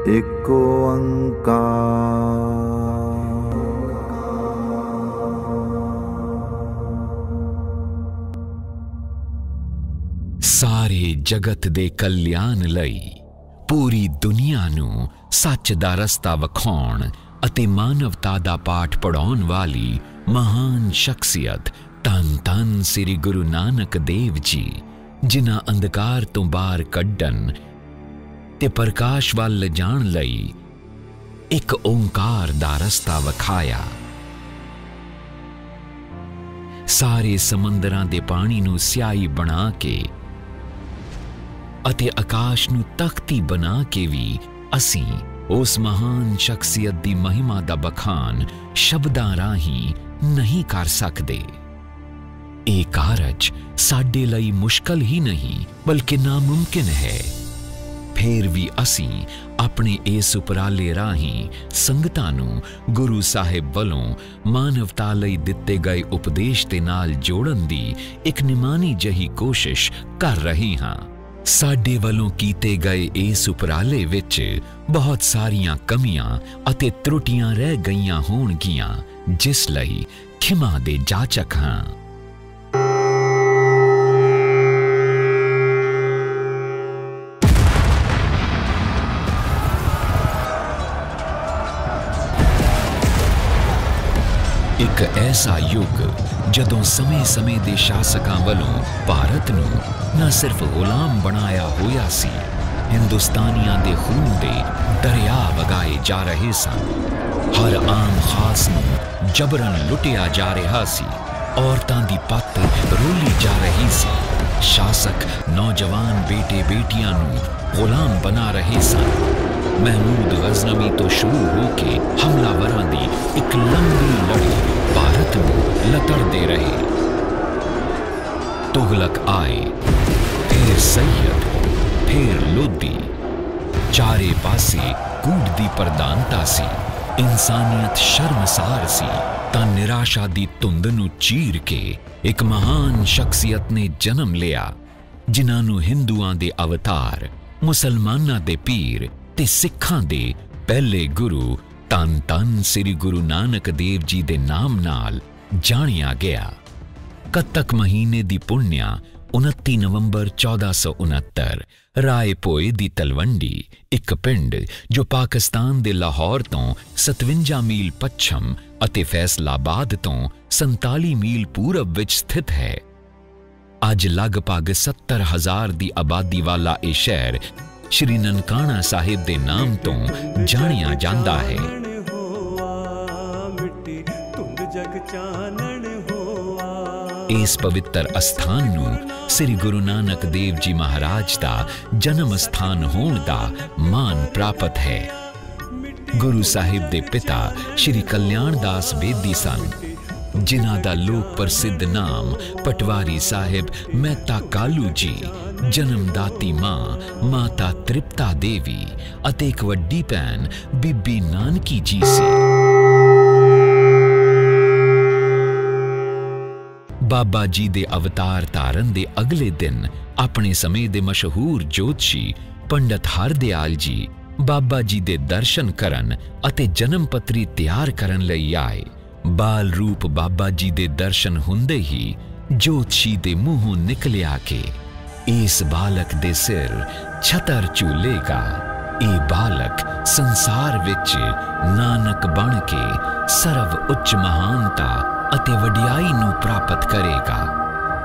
एक ओंकार। सारे जगत दे कल्याण लई पूरी दुनिया नू सच दा रस्ता वखाउण अते मानवता दा पाठ पढ़ाउण वाली महान शख्सियत धन धन श्री गुरु नानक देव जी, जिन्हां अंधकार तो बाहर कड्डण ते प्रकाश वल जाण लई एक ओंकार दा रस्ता वखाया। सारे समंदरां दे पानी नू स्याही बना के अते आकाश नू तख्ती बना के भी असीं उस महान शख्सियत दी महिमा दा बखान शब्दां राहीं नहीं कर सकदे। ये कारज साडे लई मुश्किल ही नहीं बल्कि नामुमकिन है। फिर भी असीं अपने इस उपराले राहीं संगतां नू गुरु साहिब वलों मानवता लई दिते गए उपदेश दे नाल जोड़न दी एक निमानी जही कोशिश कर रही हां। साडे वलों कीते गए इस उपराले विच बहुत सारियां कमियां अते त्रुटियां रह गईयां होणगियां, जिस लई खिमा दे जाचक हां। एक ऐसा युग जदों समय समय दे शासकां वलों भारत नू न सिर्फ गुलाम बनाया होया सी, हिंदुस्तानियां दे खून दे दरिया वगाए जा रहे सन। हर आम खास नू जबरन लुटिया जा रहा सी, औरतां दी पत रोली जा रही सी। शासक नौजवान बेटे बेटियां नू गुलाम बना रहे सन। महमूद गजनवी तो शुरू होके हमलावरां दी एक लंबी लड़ी भारत नू लतड़दे रहे। तुगलक आए, फिर सैयद, फिर लोधी। चारे पासे कूट दी प्रधानता सी। इंसानियत शर्मसार सी। तां निराशा दी धुंद नू चीर के एक महान शख्सियत ने जन्म लिया, जिन्हां नू हिंदुआं दे अवतार, मुसलमानां दे पीर ते सिखां दे पहले गुरु धन धन श्री गुरु नानक देव जी दे नाम नाल जानिया गया। कत्तक महीने दी पुण्या 29 नवंबर 1469 राय भोए दी तलवंडी, एक पिंड जो पाकिस्तान दे लाहौर तो 57 मील पच्छम अते फैसलाबाद तो 47 मील पूरब विच स्थित है। अज लगभग 70,000 दी आबादी वाला यह शहर श्री ननकाना साहिब दे नाम तो जानिया जांदा है। इस पवित्र अस्थान नू श्री गुरु नानक देव जी महाराज दा जन्म स्थान होण दा मान प्राप्त है। गुरु साहिब दे पिता श्री कल्याण दास बेदी सन, जिन्हां दा लोक प्रसिद्ध नाम पटवारी साहिब मेहता कालू जी, जन्मदाती मां माता तृप्ता देवी अते एक वड्डी भैन बीबी नानकी जी सी। बाबा जी दे अवतार धारण दे अगले दिन अपने समय दे मशहूर ज्योतिषी पंडित हरदयाल जी बाबा जी दे दर्शन करन अते जन्म पत्री तैयार करन लई आए। बाल रूप बाबा जी दे दर्शन हुंदे ही ज्योतिषी दे मुंहों निकलिया के इस बालक दे सिर छतर झूलेगा। ये बालक संसार विच नानक बन के सर्व उच्च महानता अते वडियाई नू प्राप्त करेगा।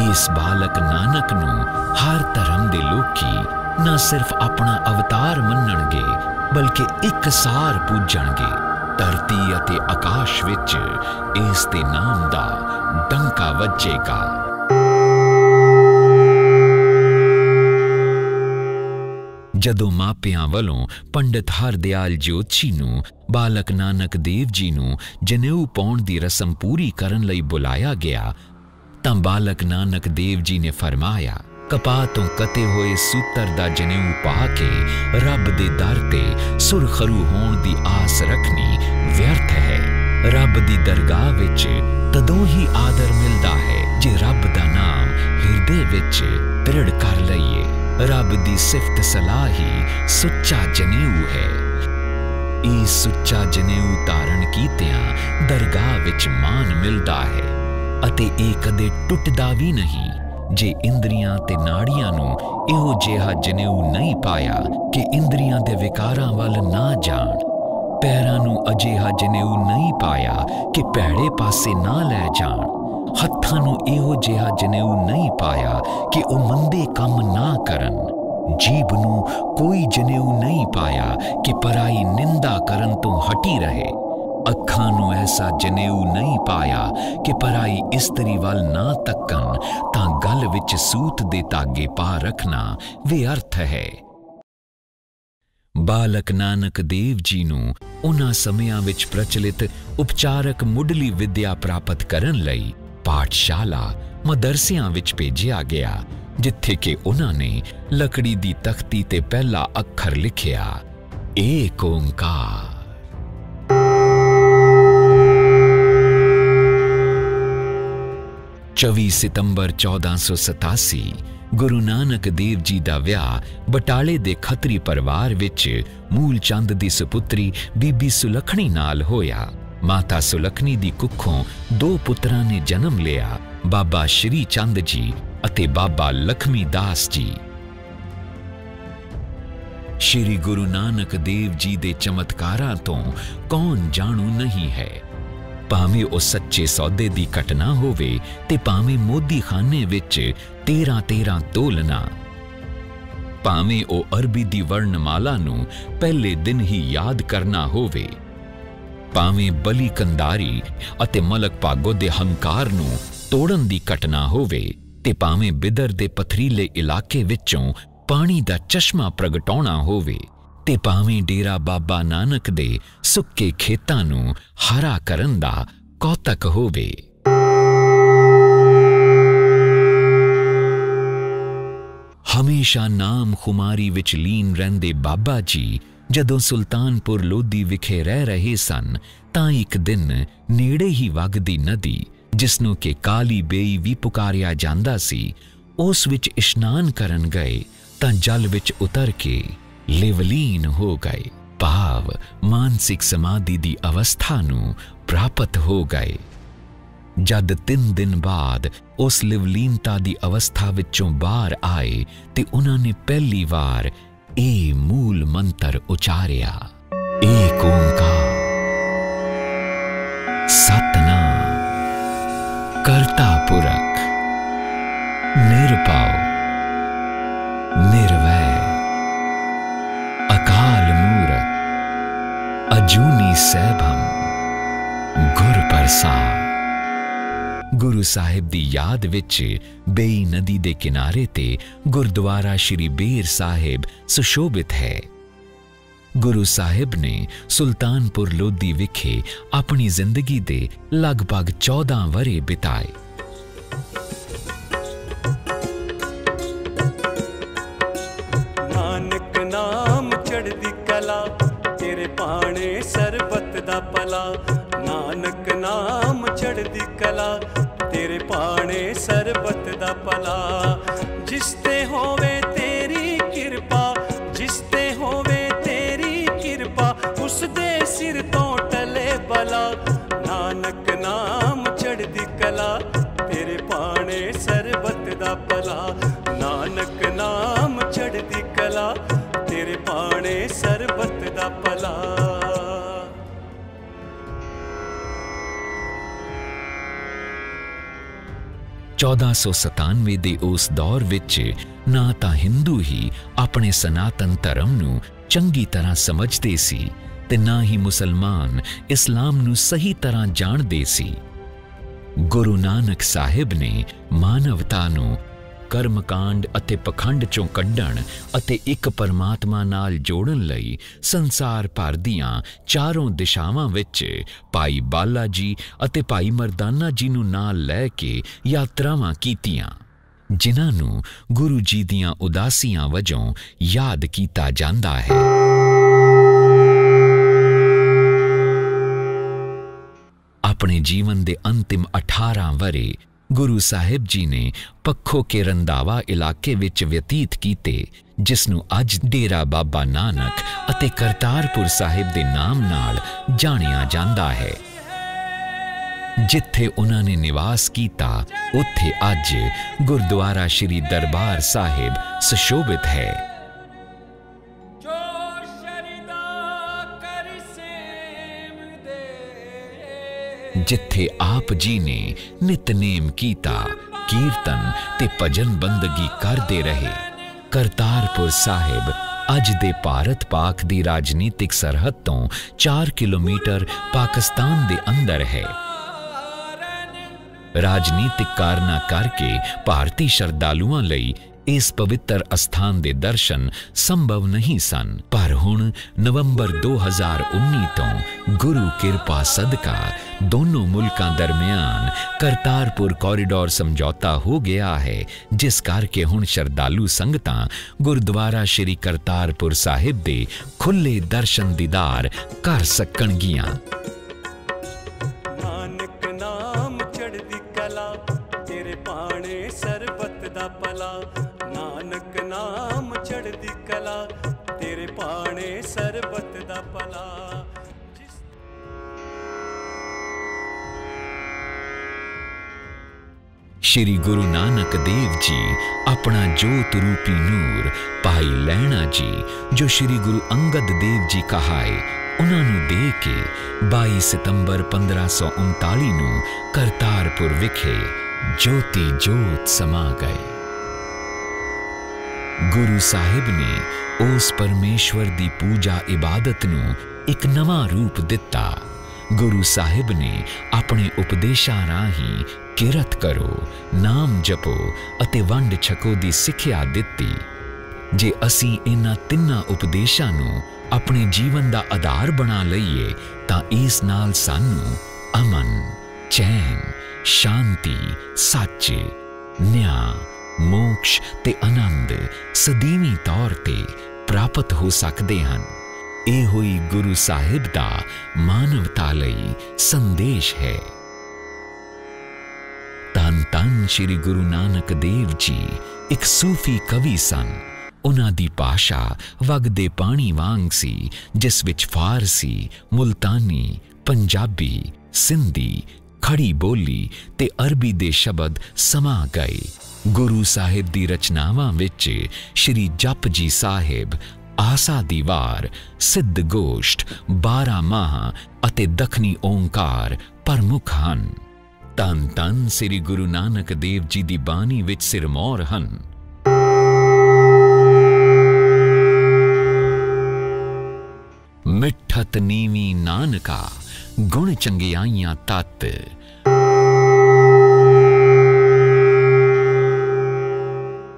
इस बालक नानक नू हर धर्म दे लोकी न सिर्फ अपना अवतार मन्नणगे बल्कि एक सार पूजणगे। धरती अते आकाश विच इस दे नाम दा डंका वजेगा। जदों मापियां वलों पंडित हरदयाल ज्योतिषी नू बालक नानक देव जी नू जनेऊ पाउण दी रस्म पूरी करन लई बुलाया गया, तां बालक नानक देव जी ने फरमाया, कपाह तो कते होए सूतर दा जनेऊ पा के रब दे दर ते सुरखरू होण दी आस रखनी व्यर्थ है। रब दी दरगाह विच तदों ही आदर मिलदा है जे रब दा नाम हिरदे विच दृढ़ कर लईए। रब दी सिफत सलाह ही सुच्चा जनेऊ है। ਇਹ ਸੁੱਚਾ ਜਨੇਊ ਧਾਰਨ ਕੀਤਿਆਂ ਦਰਗਾਹ ਵਿੱਚ ਮਾਨ ਮਿਲਦਾ ਹੈ ਅਤੇ ਇਹ ਕਦੇ ਟੁੱਟਦਾ ਵੀ ਨਹੀਂ। ਜੇ ਇੰਦਰੀਆਂ ਤੇ ਨਾੜੀਆਂ ਨੂੰ ਇਹੋ ਜਿਹਾ ਜਨੇਊ ਨਹੀਂ ਪਾਇਆ ਕਿ ਇੰਦਰੀਆਂ ਦੇ ਵਿਕਾਰਾਂ ਵੱਲ ਨਾ ਜਾਣ, ਪੈਰਾਂ ਨੂੰ ਅਜਿਹਾ ਜਨੇਊ ਨਹੀਂ ਪਾਇਆ ਕਿ ਭੈੜੇ ਪਾਸੇ ਨਾ ਲੈ ਜਾਣ, ਹੱਥਾਂ ਨੂੰ ਇਹੋ ਜਿਹਾ ਜਨੇਊ ਨਹੀਂ ਪਾਇਆ ਕਿ ਉਹ ਮੰਦੇ ਕੰਮ ਨਾ ਕਰਨ, ਜੀਭ ਨੂੰ ਕੋਈ ਜਨੇਊ ਨਹੀਂ ਪਾਇਆ ਕਿ ਪਰਾਈ ਨਿੰਦਾ ਕਰਨ ਤੋਂ ਹਟੀ ਰਹੇ, ਅੱਖਾਂ ਨੂੰ ਐਸਾ ਜਨੇਊ ਨਹੀਂ ਪਾਇਆ ਕਿ ਪਰਾਈ ਇਸਤਰੀ ਵੱਲ ਨਾ ਤੱਕਣ, ਤਾਂ ਗਲ ਵਿੱਚ ਸੂਤ ਦੇ ਧਾਗੇ ਪਾ ਰੱਖਣਾ ਵਿਅਰਥ ਹੈ। ਬਾਲਕ ਨਾਨਕ ਦੇਵ ਜੀ ਨੂੰ ਉਨ੍ਹਾਂ ਸਮਿਆਂ ਵਿੱਚ ਪ੍ਰਚਲਿਤ ਉਪਚਾਰਕ ਮੁੱਢਲੀ ਵਿਦਿਆ ਪ੍ਰਾਪਤ ਕਰਨ ਲਈ ਪਾਠਸ਼ਾਲਾ ਮਦਰਸਿਆਂ ਵਿੱਚ ਭੇਜਿਆ ਗਿਆ, ਜਿੱਥੇ ਕਿ ਉਨ੍ਹਾਂ ਨੇ ਲੱਕੜੀ ਦੀ ਤਖਤੀ ਤੇ ਪਹਿਲਾ ਅੱਖਰ ਲਿਖਿਆ, ਏਕ ਓਂਕਾਰ। 24 सितंबर 1487 ਗੁਰੂ ਨਾਨਕ ਦੇਵ ਜੀ ਦਾ ਵਿਆਹ ਬਟਾਲੇ ਦੇ ਖੱਤਰੀ ਪਰਿਵਾਰ ਵਿੱਚ ਮੂਲ ਚੰਦ ਦੀ ਸੁਪੁੱਤਰੀ ਬੀਬੀ ਸੁਲੱਖਣੀ ਨਾਲ ਹੋਇਆ। ਮਾਤਾ ਸੁਲੱਖਣੀ ਦੀ ਕੁੱਖੋਂ 2 ਪੁੱਤਰਾਂ ਨੇ ਜਨਮ ਲਿਆ, ਬਾਬਾ ਸ਼੍ਰੀ ਚੰਦ ਜੀ ਅਤੇ ਬਾਬਾ ਲਖਮੀ ਦਾਸ ਜੀ। ਸ਼੍ਰੀ ਗੁਰੂ ਨਾਨਕ ਦੇਵ ਜੀ ਦੇ ਚਮਤਕਾਰਾਂ ਤੋਂ ਕੌਣ ਜਾਣੂ ਨਹੀਂ ਹੈ। ਭਾਵੇਂ ਉਹ ਸੱਚੇ ਸੌਦੇ ਦੀ ਘਟਨਾ ਹੋਵੇ ਤੇ ਭਾਵੇਂ ਮੋਦੀ ਖਾਨੇ ਵਿੱਚ 13 ਤੋਲਨਾ, ਭਾਵੇਂ ਉਹ ਅਰਬੀ ਦੀ ਵਰਣਮਾਲਾ ਨੂੰ ਪਹਿਲੇ ਦਿਨ ਹੀ ਯਾਦ ਕਰਨਾ ਹੋਵੇ, ਭਾਵੇਂ ਬਲੀ ਕੰਦਾਰੀ ਅਤੇ ਮਲਕ ਭਾਗੋ ਦੇ ਹੰਕਾਰ ਨੂੰ ਤੋੜਨ ਦੀ ਘਟਨਾ ਹੋਵੇ ਤੇ ਭਾਵੇਂ ਬਿਦਰ ਦੇ ਪਥਰੀਲੇ ਇਲਾਕੇ ਵਿੱਚੋਂ ਪਾਣੀ ਦਾ ਚਸ਼ਮਾ ਪ੍ਰਗਟਾਉਣਾ ਹੋਵੇ ਤੇ ਭਾਵੇਂ ਡੇਰਾ ਬਾਬਾ ਨਾਨਕ ਦੇ ਸੁੱਕੇ ਖੇਤਾਂ ਨੂੰ ਹਰਾ ਕਰਨ ਦਾ ਕੌਤਕ ਹੋਵੇ। ਹਮੇਸ਼ਾ ਨਾਮ ਖੁਮਾਰੀ ਵਿੱਚ ਲੀਨ ਰਹਿੰਦੇ ਬਾਬਾ ਜੀ ਜਦੋਂ ਸੁਲਤਾਨਪੁਰ ਲੋਧੀ ਵਿਖੇ ਰਹਿ ਰਹੇ ਸਨ ਤਾਂ ਇੱਕ ਦਿਨ ਨੇੜੇ ਹੀ ਵਗਦੀ ਨਦੀ, ਜਿਸ ਨੂੰ ਕਿ ਕਾਲੀ ਬੇਈ ਵੀ ਪੁਕਾਰਿਆ ਜਾਂਦਾ ਸੀ, ਉਸ ਵਿੱਚ ਇਸ਼ਨਾਨ ਕਰਨ ਗਏ ਤਾਂ ਜਲ ਵਿੱਚ ਉਤਰ ਕੇ ਲਿਵਲੀਨ ਹੋ ਗਏ, ਭਾਵ ਮਾਨਸਿਕ ਸਮਾਧੀ ਦੀ ਅਵਸਥਾ ਨੂੰ ਪ੍ਰਾਪਤ ਹੋ ਗਏ। ਜਦ 3 ਦਿਨ ਬਾਅਦ ਉਸ ਲਿਵਲੀਨਤਾ ਦੀ ਅਵਸਥਾ ਵਿੱਚੋਂ ਬਾਹਰ ਆਏ ਤੇ ਉਹਨਾਂ ਨੇ ਪਹਿਲੀ ਵਾਰ ਇਹ ਮੂਲ ਮੰਤਰ ਉਚਾਰਿਆ, ਏਕ ਓਂਕਾਰ ਸਤਨਾਮ ਕਰਤਾ ਪੁਰਖ ਨਿਰਭਉ ਨਿਰਵੈਰ ਅਕਾਲ ਮੂਰਤ ਅਜੂਨੀ ਸੈਭੰ ਗੁਰ ਪ੍ਰਸਾਦ। ਗੁਰੂ ਸਾਹਿਬ ਦੀ ਯਾਦ ਵਿੱਚ ਬੇਈ ਨਦੀ ਦੇ ਕਿਨਾਰੇ ਤੇ ਗੁਰਦੁਆਰਾ ਸ਼੍ਰੀ ਬੇਰ ਸਾਹਿਬ ਸੁਸ਼ੋਭਿਤ ਹੈ। ਗੁਰੂ ਸਾਹਿਬ ਨੇ ਸੁਲਤਾਨਪੁਰ ਲੋਧੀ ਵਿਖੇ ਆਪਣੀ ਜ਼ਿੰਦਗੀ ਦੇ ਲਗਭਗ 14 ਵਰ੍ਹੇ ਬਿਤਾਏ। ਨਾਨਕ ਨਾਮ ਚੜ੍ਹਦੀ ਕਲਾ ਤੇਰੇ ਭਾਣੇ ਸਰਬਤ ਦਾ ਭਲਾ, ਨਾਨਕ ਨਾਮ ਚੜ੍ਹਦੀ ਕਲਾ ਤੇਰੇ ਭਾਣੇ ਸਰਬਤ ਦਾ ਭਲਾ। ਜਿਸ ਤੇ ਹੋਵੇ ਤੇਰੀ ਕਿਰਪਾ, ਜਿਸ ਤੇ ਹੋਵੇ ਤੇਰੀ ਕਿਰਪਾ, ਉਸ ਦੇ ਸਿਰ ਤੋਂ ਟਲੇ ਬਲਾ। ਨਾਨਕ ਨਾਮ ਚੜ੍ਹਦੀ ਕਲਾ ਤੇਰੇ ਭਾਣੇ ਸਰਬਤ ਦਾ ਭਲਾ, ਨਾਨਕ ਨਾਮ ਚੜ੍ਹਦੀ ਕਲਾ ਤੇਰੇ ਭਾਣੇ ਸਰਬਤ ਦਾ ਭਲਾ। 1497 ਦੇ ਉਸ ਦੌਰ ਵਿੱਚ ਨਾ ਤਾਂ ਹਿੰਦੂ ਹੀ ਆਪਣੇ ਸਨਾਤਨ ਧਰਮ ਨੂੰ ਚੰਗੀ ਤਰ੍ਹਾਂ ਸਮਝਦੇ ਸੀ ਤੇ ਨਾ ਹੀ ਮੁਸਲਮਾਨ ਇਸਲਾਮ ਨੂੰ ਸਹੀ ਤਰ੍ਹਾਂ ਜਾਣਦੇ ਸੀ। ਗੁਰੂ ਨਾਨਕ ਸਾਹਿਬ ਨੇ ਮਾਨਵਤਾ ਨੂੰ ਕਰਮਕਾਂਡ ਅਤੇ ਪਖੰਡ ਚੋਂ ਕੱਢਣ ਅਤੇ ਇੱਕ ਪਰਮਾਤਮਾ ਨਾਲ ਜੋੜਨ ਲਈ ਸੰਸਾਰ ਭਰ ਦੀਆਂ 4 ਦਿਸ਼ਾਵਾਂ ਵਿੱਚ ਭਾਈ ਬਾਲਾ ਜੀ ਅਤੇ ਭਾਈ ਮਰਦਾਨਾ ਜੀ ਨੂੰ ਨਾਲ ਲੈ ਕੇ ਯਾਤਰਾਵਾਂ ਕੀਤੀਆਂ, ਜਿਨ੍ਹਾਂ ਨੂੰ ਗੁਰੂ ਜੀ ਦੀਆਂ ਉਦਾਸੀਆਂ ਵਜੋਂ ਯਾਦ ਕੀਤਾ ਜਾਂਦਾ ਹੈ। ਆਪਣੇ ਜੀਵਨ ਦੇ ਅੰਤਿਮ 18 ਵਰ੍ਹੇ ਗੁਰੂ ਸਾਹਿਬ ਜੀ ਨੇ ਪੱਖੋ ਕੇ ਰੰਧਾਵਾ ਇਲਾਕੇ ਵਿੱਚ ਬਤੀਤ ਕੀਤੇ, ਜਿਸ ਨੂੰ ਅੱਜ ਡੇਰਾ ਬਾਬਾ ਨਾਨਕ ਅਤੇ ते करतारपुर साहिब दे नाम नाल जानिया जांदा है। जिथे उन्होंने निवास कीता उत्थे अज गुरुद्वारा श्री दरबार साहिब सुशोभित है। जिथे आप जी ने नितनेम कीता, कीर्तन ते भजन बंदगी करते रहे। करतारपुर साहिब अज दे भारत पाक दी राजनीतिक सरहद तो 4 किलोमीटर पाकिस्तान दे अंदर है। राजनीतिक कारणा करके भारतीय श्रद्धालुओं लई इस पवित्र अस्थान दे दर्शन संभव नहीं सन, पर हुण नवंबर 2019 तो गुरु किरपा सदका दोनों मुल्कां दरमियान करतारपुर कॉरिडोर समझौता हो गया है, जिस करके हुण श्रद्धालु संगतां गुरुद्वारा श्री करतारपुर साहिब दे खुले दर्शन दीदार कर सकणगियां। नानक नाम चढ़दी कला तेरे पाने सरबत दा पला। नानक नाम चढ़दी कला तेरे पाने सरबत दा पला। श्री गुरु नानक देव जी अपना जोत रूपी नूर भाई लैणा जी, जो श्री गुरु अंगद देव जी कहाए, उन्होंने दे के 22 सितंबर 1539 नूं करतारपुर विखे ज्योति जोत समा गए। गुरु साहिब ने उस परमेश्वर दी पूजा इबादत नूं एक नवा रूप दिता। गुरु साहिब ने अपने उपदेशां राहीं किरत करो, नाम जपो अते वंड छको दी सिक्ख्या दिती। जे असी इन्हां तिन्नां उपदेशां नूं अपने जीवन दा आधार बना लईए तां इस नाल सानू अमन, चैन, शांति, सच, न्याय, मोक्ष ते आनंद सदीवी तौर ते प्राप्त हो सकते हैं। ये हुई गुरु साहिब दा मानवता लई संदेश है। धन धन श्री गुरु नानक देव जी एक सूफी कवि सन। उन्हां दी भाषा वगदे पानी वांग सी, जिस विच फारसी, मुल्तानी, पंजाबी, सिंधी, खड़ी बोली ते अरबी दे शब्द समा गए। गुरु साहिब दी रचनावां विच श्री जपजी साहिब, आसा दी वार, सिद्ध गोष्ठ, 12 माह अते दखनी ओंकार प्रमुख हन। धन धन श्री गुरु नानक देव जी दी बानी विच सिरमौर हन। मिठत नीवी नानका गुण चंगियाइयां तत।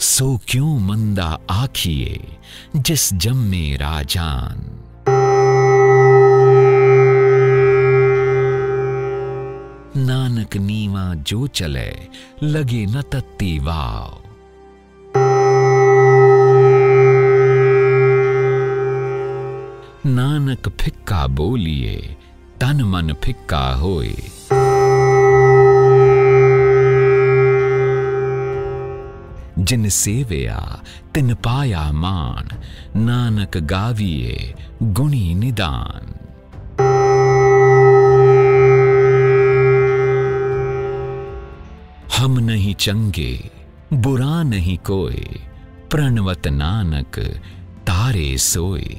सो क्यों मंदा आखिए जिस जम्मे राजान। नानक नीवा जो चले लगे न तत्ती वाव। नानक फिक्का बोलिए तन मन फिक्का होए। जिन सेवया तिन पाया मान, नानक गाविए गुणी निदान। हम नहीं चंगे बुरा नहीं कोय, प्रणवत नानक तारे सोए।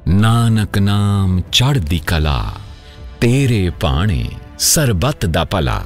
नानक नाम चढ़दी कला तेरे पाणे सरबत दा भला।